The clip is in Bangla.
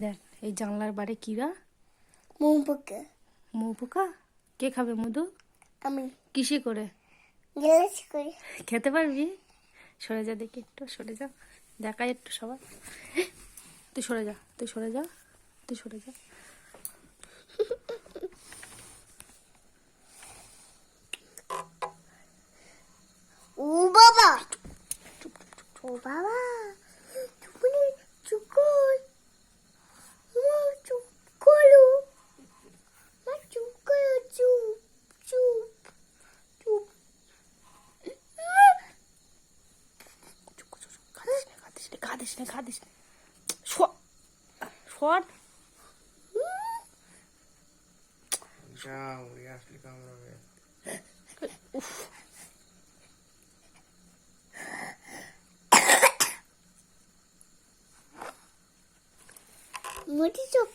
দেখ এই জানলার বাড়ি কিরা মৌ পোকা। মৌ পোকা। কে খাবে মধু? আমি কিসে করে গ্লাস করি। খেতে পারবি? সরে যা দেখি, একটু সরে যা, দেখাই একটু সবাই। তুই সরে যা, তুই সরে যা, তুই সরে যা। ও বাবা, ও বাবা, তুমি চুপ কর, চুপ করো, চুপ করো, চুপ চুপ চুপ। খাদিস না, খাদিস না। সর। যাও, আসলে কামড়াবে। মোটি চোখ।